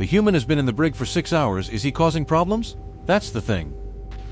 human has been in the brig for 6 hours. Is he causing problems? That's the thing.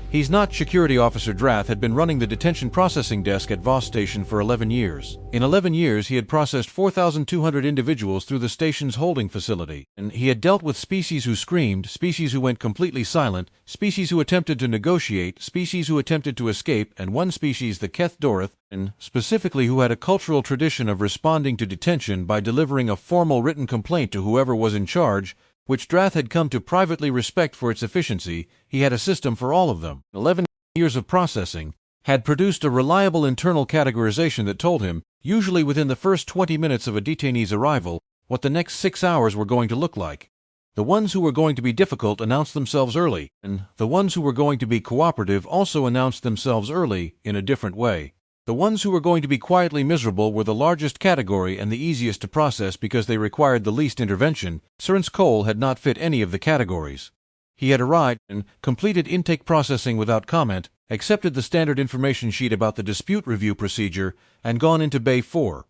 He's not. Security Officer Drath had been running the detention processing desk at Voss Station for 11 years. In 11 years, he had processed 4,200 individuals through the station's holding facility, and he had dealt with species who screamed, species who went completely silent, species who attempted to negotiate, species who attempted to escape, and one species, the Keth Doroth, and specifically who had a cultural tradition of responding to detention by delivering a formal written complaint to whoever was in charge, which Drath had come to privately respect for its efficiency. He had a system for all of them. 11 years of processing had produced a reliable internal categorization that told him, usually within the first 20 minutes of a detainee's arrival, what the next 6 hours were going to look like. The ones who were going to be difficult announced themselves early, and the ones who were going to be cooperative also announced themselves early in a different way. The ones who were going to be quietly miserable were the largest category and the easiest to process because they required the least intervention. Sirens Cole had not fit any of the categories. He had arrived and completed intake processing without comment, accepted the standard information sheet about the dispute review procedure, and gone into Bay 4.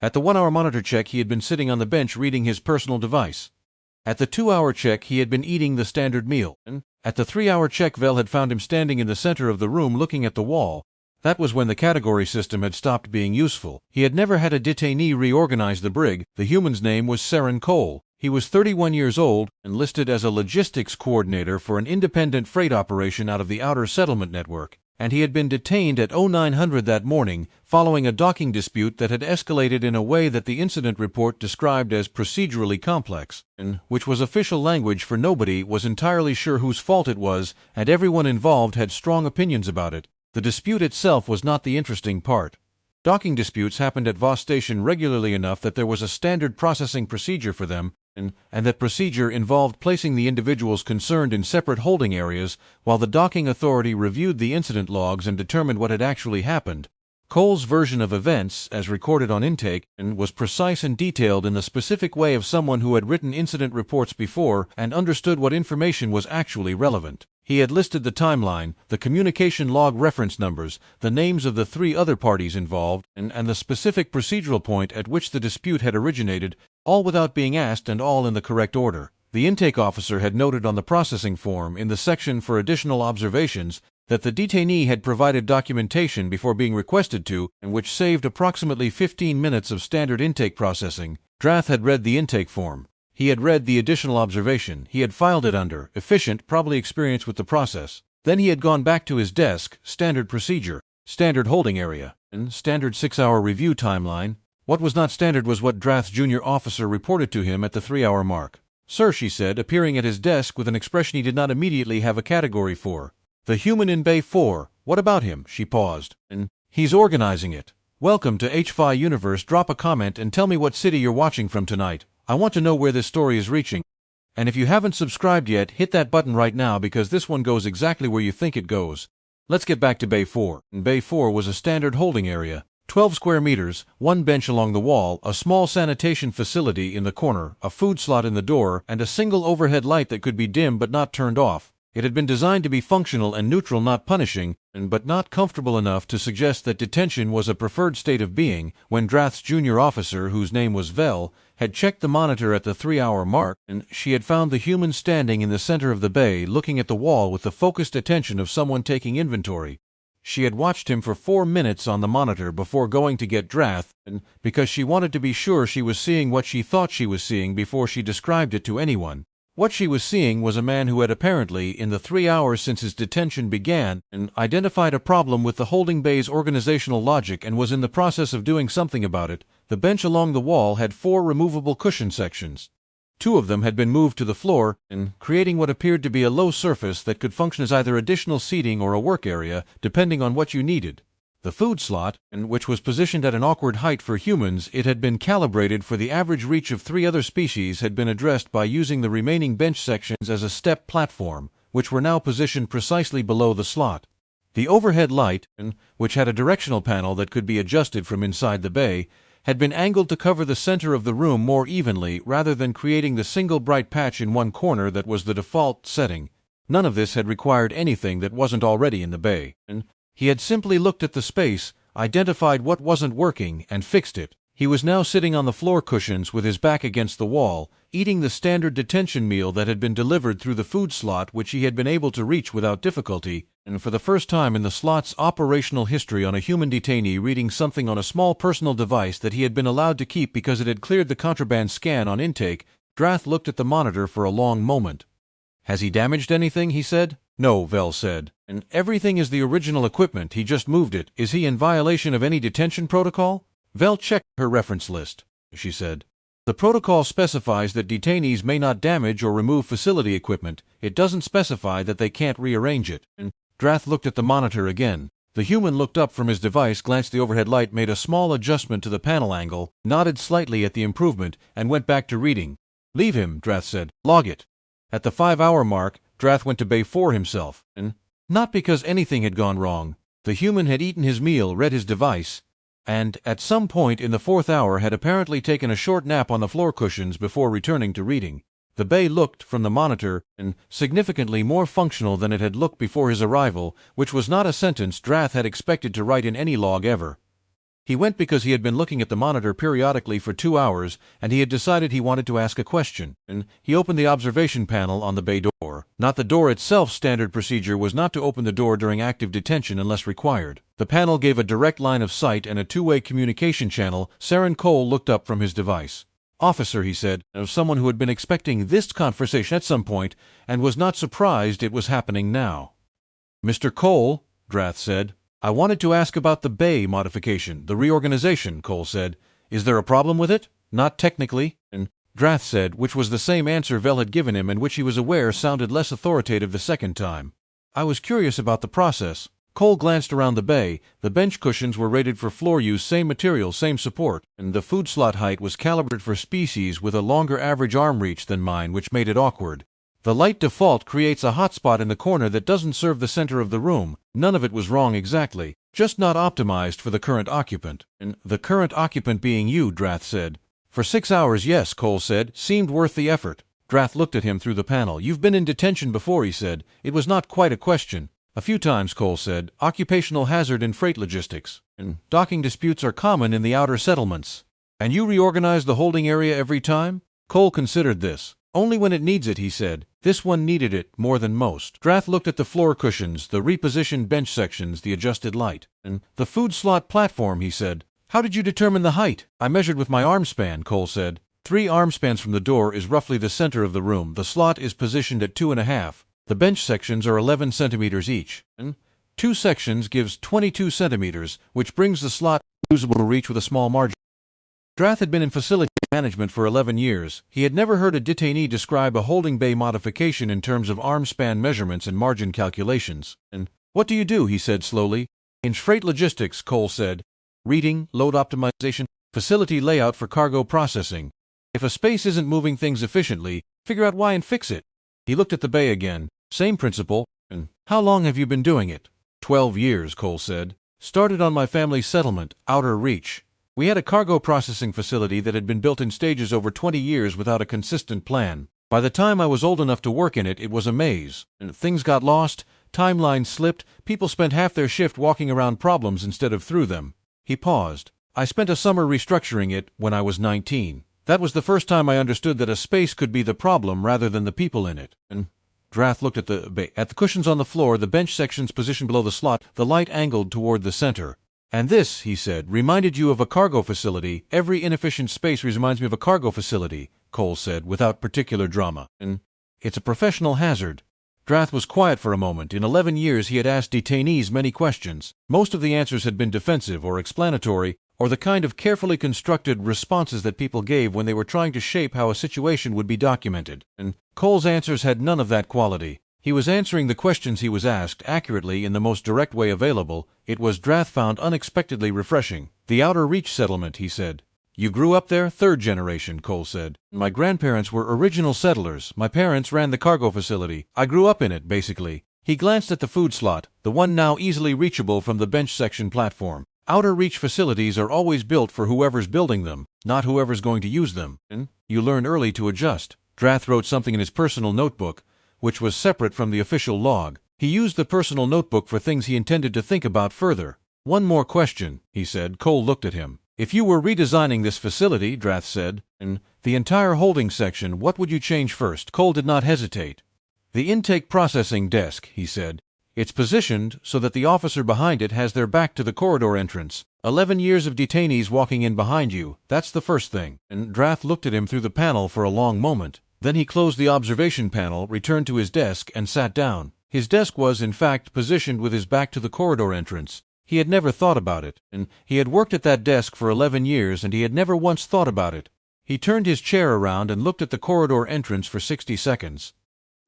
At the 1-hour monitor check, he had been sitting on the bench reading his personal device. At the 2-hour check, he had been eating the standard meal. And at the 3-hour check, Vel had found him standing in the center of the room looking at the wall. That was when the category system had stopped being useful. He had never had a detainee reorganize the brig. The human's name was Saren Cole. He was 31 years old and listed as a logistics coordinator for an independent freight operation out of the Outer Settlement Network, and he had been detained at 0900 that morning following a docking dispute that had escalated in a way that the incident report described as procedurally complex, and which was official language for nobody was entirely sure whose fault it was, and everyone involved had strong opinions about it. The dispute itself was not the interesting part. Docking disputes happened at Voss Station regularly enough that there was a standard processing procedure for them, and that procedure involved placing the individuals concerned in separate holding areas while the docking authority reviewed the incident logs and determined what had actually happened. Cole's version of events, as recorded on intake, was precise and detailed in the specific way of someone who had written incident reports before and understood what information was actually relevant. He had listed the timeline, the communication log reference numbers, the names of the 3 other parties involved, and the specific procedural point at which the dispute had originated, all without being asked and all in the correct order. The intake officer had noted on the processing form in the section for additional observations that the detainee had provided documentation before being requested to, and which saved approximately 15 minutes of standard intake processing. Drath had read the intake form. He had read the additional observation. He had filed it under efficient, probably experienced with the process. Then he had gone back to his desk, standard procedure, standard holding area, and standard 6-hour review timeline. What was not standard was what Drath's junior officer reported to him at the 3-hour mark. "Sir," she said, appearing at his desk with an expression he did not immediately have a category for. "The human in Bay 4. What about him?" She paused. "And he's organizing it. Welcome to HFY Universe. Drop a comment and tell me what city you're watching from tonight. I want to know where this story is reaching. And if you haven't subscribed yet, hit that button right now because this one goes exactly where you think it goes." Let's get back to Bay 4. Bay 4 was a standard holding area. 12 square meters, 1 bench along the wall, a small sanitation facility in the corner, a food slot in the door, and a single overhead light that could be dimmed but not turned off. It had been designed to be functional and neutral, not punishing, but not comfortable enough to suggest that detention was a preferred state of being. When Drath's junior officer, whose name was Vel, had checked the monitor at the 3-hour mark, and she had found the human standing in the center of the bay looking at the wall with the focused attention of someone taking inventory. She had watched him for 4 minutes on the monitor before going to get Drath, because she wanted to be sure she was seeing what she thought she was seeing before she described it to anyone. What she was seeing was a man who had apparently, in the 3 hours since his detention began, identified a problem with the holding bay's organizational logic and was in the process of doing something about it. The bench along the wall had 4 removable cushion sections. 2 of them had been moved to the floor, creating what appeared to be a low surface that could function as either additional seating or a work area, depending on what you needed. The food slot, which was positioned at an awkward height for humans, it had been calibrated for the average reach of 3 other species, had been addressed by using the remaining bench sections as a step platform, which were now positioned precisely below the slot. The overhead light, which had a directional panel that could be adjusted from inside the bay, had been angled to cover the center of the room more evenly rather than creating the single bright patch in one corner that was the default setting. None of this had required anything that wasn't already in the bay. He had simply looked at the space, identified what wasn't working, and fixed it. He was now sitting on the floor cushions with his back against the wall, eating the standard detention meal that had been delivered through the food slot which he had been able to reach without difficulty, and for the first time in the slot's operational history on a human detainee reading something on a small personal device that he had been allowed to keep because it had cleared the contraband scan on intake. Drath looked at the monitor for a long moment. "Has he damaged anything?" he said. "No," Vel said. "And everything is the original equipment, he just moved it. Is he in violation of any detention protocol?" Vel checked her reference list. She said, "The protocol specifies that detainees may not damage or remove facility equipment. It doesn't specify that they can't rearrange it." And Drath looked at the monitor again. The human looked up from his device, glanced at the overhead light, made a small adjustment to the panel angle, nodded slightly at the improvement, and went back to reading. "Leave him," Drath said. "Log it." At the 5-hour mark, Drath went to Bay 4 himself, and not because anything had gone wrong. The human had eaten his meal, read his device, and at some point in the 4th hour had apparently taken a short nap on the floor cushions before returning to reading. The bay looked, from the monitor, and significantly more functional than it had looked before his arrival, which was not a sentence Drath had expected to write in any log ever. He went because he had been looking at the monitor periodically for 2 hours, and he had decided he wanted to ask a question, and he opened the observation panel on the bay door. Not the door itself. Standard procedure was not to open the door during active detention unless required. The panel gave a direct line of sight and a two-way communication channel. Saren Cole looked up from his device. "Officer," he said, of someone who had been expecting this conversation at some point, and was not surprised it was happening now. "Mr. Cole," Drath said, "I wanted to ask about the Bay modification, the reorganization," Cole said. "Is there a problem with it?" "Not technically," and Drath said, which was the same answer Vel had given him and which he was aware sounded less authoritative the second time. "I was curious about the process." Cole glanced around the bay. The bench cushions were rated for floor use, same material, same support, and the food slot height was calibrated for species with a longer average arm reach than mine, which made it awkward. The light default creates a hotspot in the corner that doesn't serve the center of the room. None of it was wrong exactly, just not optimized for the current occupant. And the current occupant being you, Drath said. "For 6 hours, yes," Cole said. "Seemed worth the effort." Drath looked at him through the panel. "You've been in detention before," he said. It was not quite a question. "A few times," Cole said. "Occupational hazard in freight logistics. And docking disputes are common in the outer settlements." "And you reorganize the holding area every time?" Cole considered this. "Only when it needs it," he said. This one needed it more than most. Drath looked at the floor cushions, the repositioned bench sections, the adjusted light. "And the food slot platform," he said. "How did you determine the height?" "I measured with my arm span," Cole said. 3 arm spans from the door is roughly the center of the room. The slot is positioned at 2.5. The bench sections are 11 centimeters each. And 2 sections gives 22 centimeters, which brings the slot usable to reach with a small margin. Drath had been in facility management for 11 years. He had never heard a detainee describe a holding bay modification in terms of arm span measurements and margin calculations. "And what do you do?" he said slowly. "In freight logistics," Cole said. "Reading, load optimization, facility layout for cargo processing. If a space isn't moving things efficiently, figure out why and fix it." He looked at the bay again. "Same principle. And how long have you been doing it?" 12 years, Cole said. "Started on my family's settlement, Outer Reach. We had a cargo processing facility that had been built in stages over 20 years without a consistent plan. By the time I was old enough to work in it, it was a maze. And things got lost, timelines slipped, people spent half their shift walking around problems instead of through them." He paused. "I spent a summer restructuring it when I was 19. That was the first time I understood that a space could be the problem rather than the people in it." And Drath looked at the cushions on the floor, the bench sections positioned below the slot, the light angled toward the center. "And this," he said, "reminded you of a cargo facility. Every inefficient space reminds me of a cargo facility," Cole said, without particular drama. "And it's a professional hazard." Drath was quiet for a moment. In 11 years he had asked detainees many questions. Most of the answers had been defensive or explanatory, or the kind of carefully constructed responses that people gave when they were trying to shape how a situation would be documented. And Cole's answers had none of that quality. He was answering the questions he was asked accurately in the most direct way available. It was, Drath found, unexpectedly refreshing. "The Outer Reach settlement," he said. "You grew up there?" "3rd generation," Cole said. "My grandparents were original settlers. My parents ran the cargo facility. I grew up in it, basically." He glanced at the food slot, the one now easily reachable from the bench section platform. "Outer Reach facilities are always built for whoever's building them, not whoever's going to use them. And you learn early to adjust." Drath wrote something in his personal notebook, which was separate from the official log. He used the personal notebook for things he intended to think about further. "One more question," he said. Cole looked at him. If you were redesigning this facility, Drath said, and the entire holding section, what would you change first? Cole did not hesitate. The intake processing desk, he said. It's positioned so that the officer behind it has their back to the corridor entrance. 11 years of detainees walking in behind you, that's the first thing. And Drath looked at him through the panel for a long moment. Then he closed the observation panel, returned to his desk, and sat down. His desk was, in fact, positioned with his back to the corridor entrance. He had never thought about it, and he had worked at that desk for 11 years, and he had never once thought about it. He turned his chair around and looked at the corridor entrance for 60 seconds.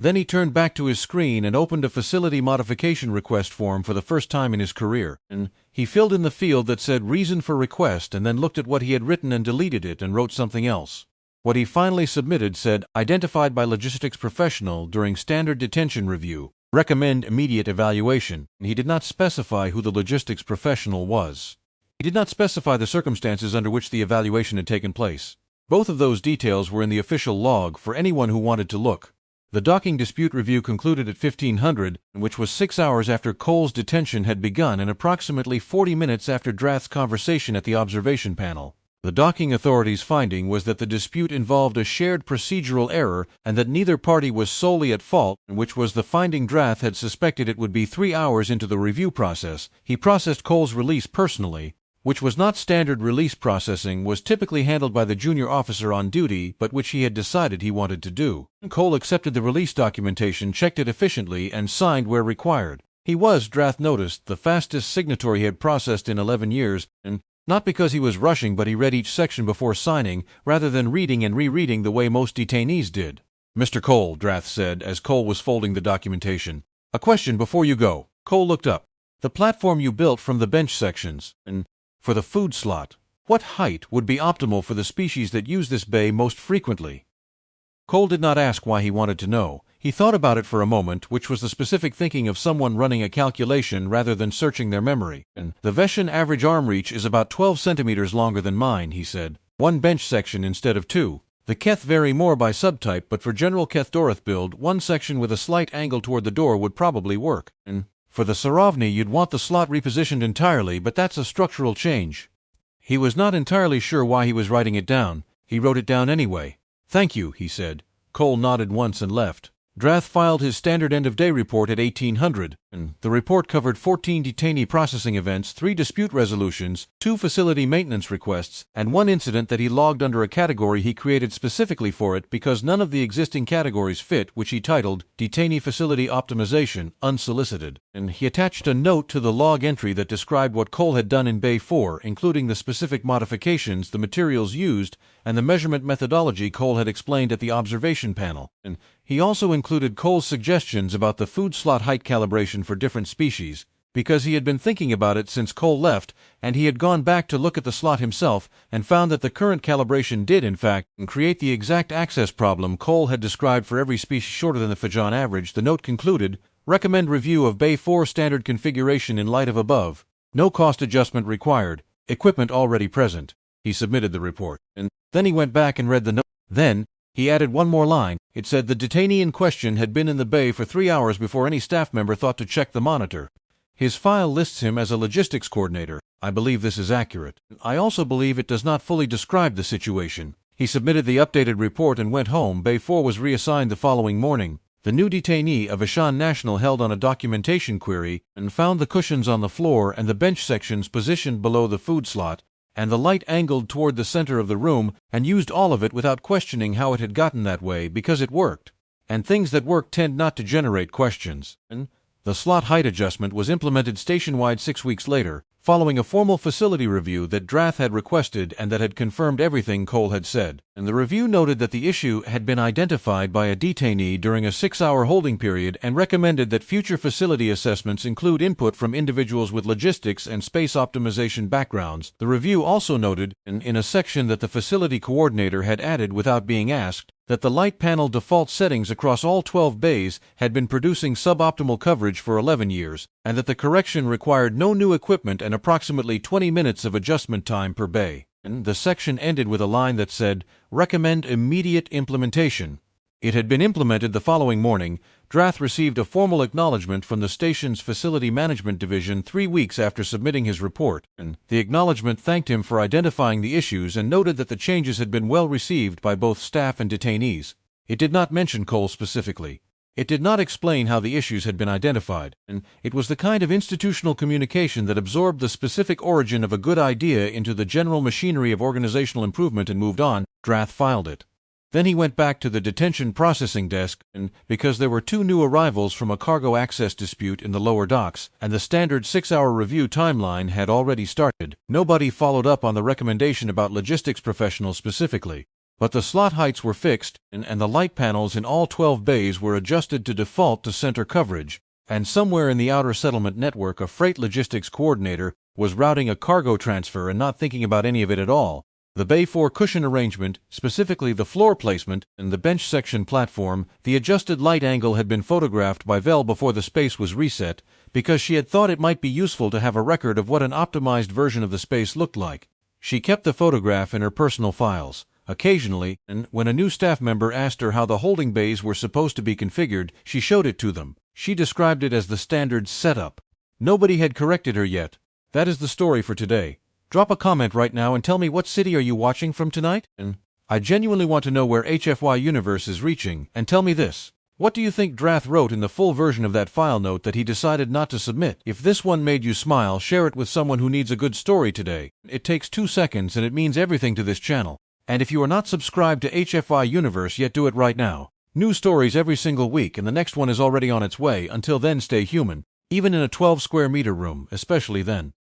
Then he turned back to his screen and opened a facility modification request form for the first time in his career, and he filled in the field that said reason for request and then looked at what he had written and deleted it and wrote something else. What he finally submitted said, identified by logistics professional during standard detention review. Recommend immediate evaluation. He did not specify who the logistics professional was. He did not specify the circumstances under which the evaluation had taken place. Both of those details were in the official log for anyone who wanted to look. The docking dispute review concluded at 1500, which was 6 hours after Cole's detention had begun and approximately 40 minutes after Drath's conversation at the observation panel. The docking authority's finding was that the dispute involved a shared procedural error and that neither party was solely at fault, which was the finding Drath had suspected. It would be 3 hours into the review process. He processed Cole's release personally, which was not standard release processing, was typically handled by the junior officer on duty, but which he had decided he wanted to do. Cole accepted the release documentation, checked it efficiently, and signed where required. He was, Drath noticed, the fastest signatory he had processed in 11 years, and not because he was rushing, but he read each section before signing, rather than reading and rereading the way most detainees did. Mr. Cole, Drath said, as Cole was folding the documentation. A question before you go. Cole looked up. The platform you built from the bench sections, and for the food slot, what height would be optimal for the species that use this bay most frequently? Cole did not ask why he wanted to know. He thought about it for a moment, which was the specific thinking of someone running a calculation rather than searching their memory. And the Veshan average arm reach is about 12 centimeters longer than mine, he said. 1 bench section instead of 2. The Keth vary more by subtype, but for general Keth-Dorath build, 1 section with a slight angle toward the door would probably work. And for the Saravni, you'd want the slot repositioned entirely, but that's a structural change. He was not entirely sure why he was writing it down. He wrote it down anyway. Thank you, he said. Cole nodded once and left. Drath filed his standard end-of-day report at 1800, and the report covered 14 detainee processing events, 3 dispute resolutions, 2 facility maintenance requests, and 1 incident that he logged under a category he created specifically for it because none of the existing categories fit, which he titled Detainee Facility Optimization, Unsolicited. And he attached a note to the log entry that described what Cole had done in Bay 4, including the specific modifications, the materials used, and the measurement methodology Cole had explained at the observation panel. And he also included Cole's suggestions about the food slot height calibration for different species, because he had been thinking about it since Cole left, and he had gone back to look at the slot himself and found that the current calibration did, in fact, create the exact access problem Cole had described for every species shorter than the Fajan average. The note concluded, recommend review of Bay 4 standard configuration in light of above. No cost adjustment required. Equipment already present. He submitted the report, and then he went back and read the note. Then he added one more line. It said the detainee in question had been in the bay for 3 hours before any staff member thought to check the monitor. His file lists him as a logistics coordinator. I believe this is accurate. I also believe it does not fully describe the situation. He submitted the updated report and went home. Bay 4 was reassigned the following morning. The new detainee of Ashan National held on a documentation query and found the cushions on the floor and the bench sections positioned below the food slot, and the light angled toward the center of the room, and used all of it without questioning how it had gotten that way, because it worked. And things that work tend not to generate questions. And the slot height adjustment was implemented station-wide 6 weeks later, following a formal facility review that Drath had requested and that had confirmed everything Cole had said. And the review noted that the issue had been identified by a detainee during a 6-hour holding period and recommended that future facility assessments include input from individuals with logistics and space optimization backgrounds. The review also noted, in a section that the facility coordinator had added without being asked, that the light panel default settings across all 12 bays had been producing suboptimal coverage for 11 years, and that the correction required no new equipment and approximately 20 minutes of adjustment time per bay. And the section ended with a line that said, recommend immediate implementation. It had been implemented the following morning. Drath received a formal acknowledgement from the station's Facility Management Division 3 weeks after submitting his report, and the acknowledgement thanked him for identifying the issues and noted that the changes had been well received by both staff and detainees. It did not mention Cole specifically. It did not explain how the issues had been identified, and it was the kind of institutional communication that absorbed the specific origin of a good idea into the general machinery of organizational improvement and moved on. Drath filed it. Then he went back to the detention processing desk, and because there were 2 new arrivals from a cargo access dispute in the lower docks, and the standard 6-hour review timeline had already started, nobody followed up on the recommendation about logistics professionals specifically. But the slot heights were fixed, and the light panels in all 12 bays were adjusted to default to center coverage, and somewhere in the outer settlement network a freight logistics coordinator was routing a cargo transfer and not thinking about any of it at all. The Bay 4 cushion arrangement, specifically the floor placement and the bench section platform, the adjusted light angle had been photographed by Vel before the space was reset, because she had thought it might be useful to have a record of what an optimized version of the space looked like. She kept the photograph in her personal files. Occasionally, and when a new staff member asked her how the holding bays were supposed to be configured, she showed it to them. She described it as the standard setup. Nobody had corrected her yet. That is the story for today. Drop a comment right now and tell me what city are you watching from tonight? And I genuinely want to know where HFY Universe is reaching, and tell me this. What do you think Drath wrote in the full version of that file note that he decided not to submit? If this one made you smile, share it with someone who needs a good story today. It takes 2 seconds and it means everything to this channel. And if you are not subscribed to HFY Universe yet, do it right now. New stories every single week, and the next one is already on its way. Until then, stay human, even in a 12 square meter room, especially then.